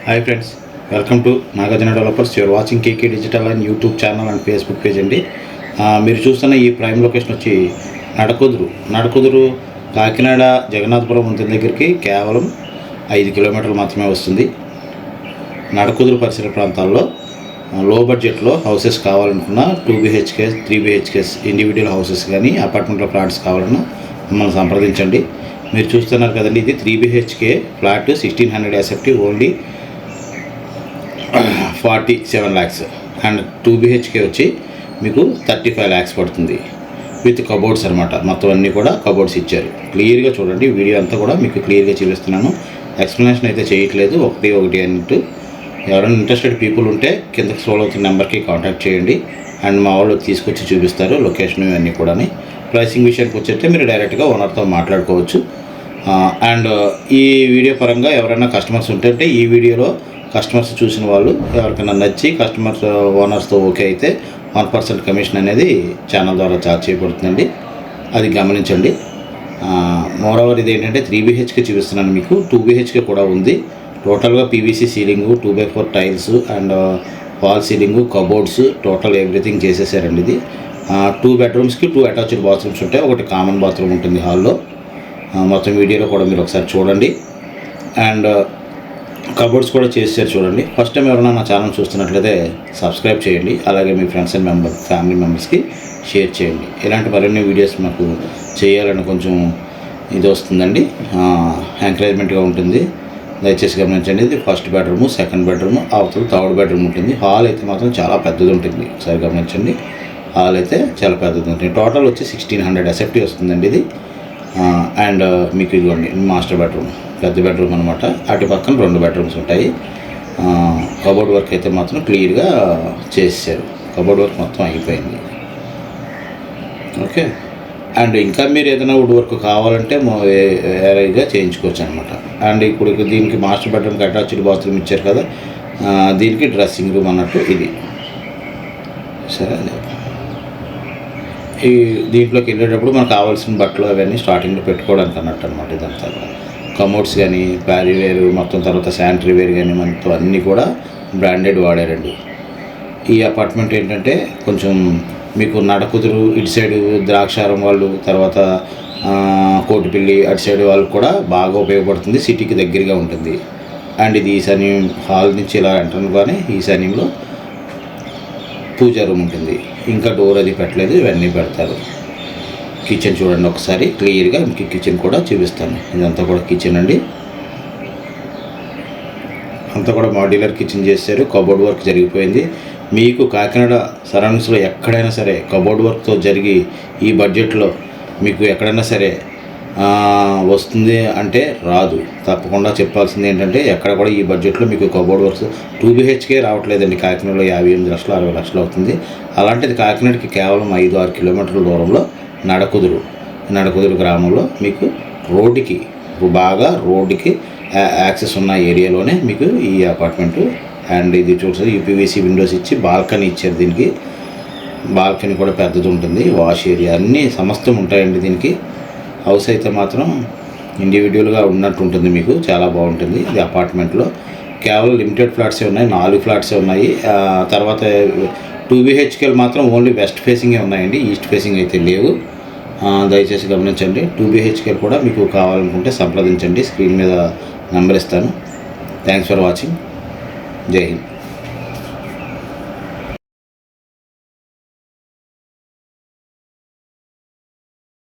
Hi friends, welcome to Nagarjuna developers. You are watching KK digital and YouTube channel and Facebook page అండి. మీరు చూస్తున్న ఈ prime location వచ్చి నడకుదురు కాకినాడ జగన్నాథపురం వంతెన దగ్గరికి కేవలం 5 కిలోమీటర్లు మాత్రమే వస్తుంది. నడకుదురు పరిసర ప్రాంతాల్లో లో బడ్జెట్లో హౌసెస్ కావాలనుకున్న 2 BHK 3 BHK ఇండివిజువల్ హౌసెస్ కానీ అపార్ట్మెంట్లో ఫ్లాట్స్ కావాలన్నా మమ్మల్ని సంప్రదించండి. మీరు చూస్తున్నారు కదండి, ఇది 3 BHK flat 1600 SFT only 47 lakhs and 2 BHK వచ్చి మీకు 35 lakhs పడుతుంది విత్ కబోర్డ్స్ అనమాట. మొత్తం అన్నీ కూడా కబోర్డ్స్ ఇచ్చారు. క్లియర్గా చూడండి, వీడియో అంతా కూడా మీకు క్లియర్గా చూపిస్తున్నాను. ఎక్స్ప్లెనేషన్ అయితే చేయట్లేదు, ఒకటి అన్నట్టు. ఎవరైనా ఇంట్రెస్టెడ్ పీపుల్ ఉంటే కింద స్క్రోల్ అవుతున్న నెంబర్కి కాంటాక్ట్ చేయండి అండ్ మా వాళ్ళు తీసుకొచ్చి చూపిస్తారు లొకేషన్ ఇవన్నీ కూడా. ప్రైసింగ్ విషయానికి వచ్చేస్తే మీరు డైరెక్ట్గా ఓనర్తో మాట్లాడుకోవచ్చు. అండ్ ఈ వీడియో పరంగా ఎవరైనా కస్టమర్స్ ఉంటే ఈ వీడియోలో కస్టమర్స్ చూసిన వాళ్ళు ఎవరికైనా నచ్చి కస్టమర్స్ ఓనర్స్తో ఓకే అయితే 1% కమిషన్ అనేది ఛానల్ ద్వారా చార్జ్ చేయబడుతుందండి. అది గమనించండి. మోరోవర్ ఇది ఏంటంటే 3 BHK చూపిస్తున్నాను మీకు. 2 BHK కూడా ఉంది. టోటల్గా PVC ceiling, 2x4 tiles and wall ceiling, cupboards, total everything చేసేసారండి. ఇది 2 బెడ్రూమ్స్కి 2 అటాచ్డ్ బాత్రూమ్స్ ఉంటాయి. ఒకటి కామన్ బాత్రూమ్ ఉంటుంది హాల్లో. మొత్తం వీడియోలో కూడా మీరు ఒకసారి చూడండి. అండ్ కబోర్డ్స్ కూడా చేసారు చూడండి. ఫస్ట్ టైం ఎవరైనా నా ఛానల్ చూస్తున్నట్లయితే సబ్స్క్రైబ్ చేయండి. అలాగే మీ ఫ్రెండ్స్ అండ్ ఫ్యామిలీ మెంబర్స్కి షేర్ చేయండి. ఇలాంటి మరిన్ని వీడియోస్ మాకు చేయాలని కొంచెం ఇది వస్తుందండి, ఎంకరేజ్మెంట్గా ఉంటుంది. దయచేసి గమనించండి. ఇది ఫస్ట్ బెడ్రూము, సెకండ్ బెడ్రూము, అవతల థర్డ్ బెడ్రూమ్ ఉంటుంది. హాల్ అయితే మాత్రం చాలా పెద్దది ఉంటుంది. ఒకసారి గమనించండి, హాల్ అయితే చాలా పెద్దది ఉంటుంది. టోటల్ వచ్చి 1600 SFT వస్తుందండి ఇది. అండ్ మీకు ఇదిగోండి మాస్టర్ బెడ్రూమ్, పెద్ద బెడ్రూమ్ అనమాట. అటు పక్కన 2 బెడ్రూమ్స్ ఉంటాయి. కబోర్డ్ వర్క్ అయితే మాత్రం క్లియర్గా చేసేసారు. కబోర్డ్ వర్క్ మొత్తం అయిపోయింది. ఓకే. అండ్ ఇంకా మీరు ఏదైనా వుడ్ వర్క్ కావాలంటే వేరేగా చేయించుకోవచ్చు అనమాట. అండ్ ఇప్పుడు దీనికి మాస్టర్ బెడ్రూమ్కి అటాచ్డ్ బాత్రూమ్ ఇచ్చారు కదా, దీనికి డ్రెస్సింగ్ రూమ్ అన్నట్టు ఇది. సరే, ఈ దీంట్లోకి వెళ్ళేటప్పుడు మనకు కావాల్సిన బట్టలు అవన్నీ స్టార్టింగ్లో పెట్టుకోవడానికి అన్నట్టు అనమాట. ఇదంతా కమోడ్స్ కానీ, ప్యారీ వేర్ మొత్తం, తర్వాత శానిటరీ వేర్ కానీ మొత్తం అన్నీ కూడా బ్రాండెడ్ వాడారండి. ఈ అపార్ట్మెంట్ ఏంటంటే కొంచెం మీకు నడకుదురు ఇటు సైడు ద్రాక్షారం వాళ్ళు, తర్వాత కోటిపల్లి అటు సైడ్ వాళ్ళకు కూడా బాగా ఉపయోగపడుతుంది. సిటీకి దగ్గరగా ఉంటుంది. అండ్ ఇది ఈశాన్యం హాల్ నుంచి ఇలా ఎంట్రన్గానే ఈశాన్యంలో పూజా రూమ్ ఉంటుంది. ఇంకా డోర్ అది పెట్టలేదు, ఇవన్నీ పెడతారు. కిచెన్ చూడండి ఒకసారి క్లియర్గా. మీకు కిచెన్ కూడా చూపిస్తాను. ఇదంతా కూడా కిచెన్ అండి. అంతా కూడా మాడ్యులర్ కిచెన్ చేశారు. కబోర్డ్ వర్క్ జరిగిపోయింది. మీకు కాకినాడ సరౌండింగ్స్లో ఎక్కడైనా సరే కబోర్డ్ వర్క్తో జరిగి ఈ బడ్జెట్లో మీకు ఎక్కడైనా సరే వస్తుంది అంటే రాదు. తప్పకుండా చెప్పాల్సింది ఏంటంటే ఎక్కడ కూడా ఈ బడ్జెట్లో మీకు కబోర్డ్ వర్క్స్ 2 BHK రావట్లేదండి. కాకినాడలో 58 లక్షలు 60 లక్షలు అవుతుంది. అలాంటిది కాకినాడకి కేవలం 5-6 కిలోమీటర్ల దూరంలో నడకుదురు గ్రామంలో మీకు బాగా రోడ్డుకి యాక్సెస్ ఉన్న ఏరియాలోనే మీకు ఈ అపార్ట్మెంటు. అండ్ ఇది చూడండి, UPVC విండోస్ ఇచ్చి బాల్కనీ ఇచ్చారు. దీనికి బాల్కనీ కూడా పెద్దది ఉంటుంది. వాష్ ఏరియా అన్నీ సమస్తం ఉంటాయండి. దీనికి హౌస్ అయితే మాత్రం ఇండివిజువల్గా ఉన్నట్టు ఉంటుంది. మీకు చాలా బాగుంటుంది. ఇది అపార్ట్మెంట్లో కేవలం లిమిటెడ్ ఫ్లాట్సే ఉన్నాయి. 4 ఫ్లాట్సే ఉన్నాయి. తర్వాత 2 BHKలు మాత్రం ఓన్లీ వెస్ట్ ఫేసింగే ఉన్నాయండి. ఈస్ట్ ఫేసింగ్ అయితే లేవు. దయచేసి గమనించండి. 2 BHKలు కూడా మీకు కావాలనుకుంటే సంప్రదించండి. స్క్రీన్ మీద నెంబర్ ఇస్తాను. Thanks for watching. జై హింద్.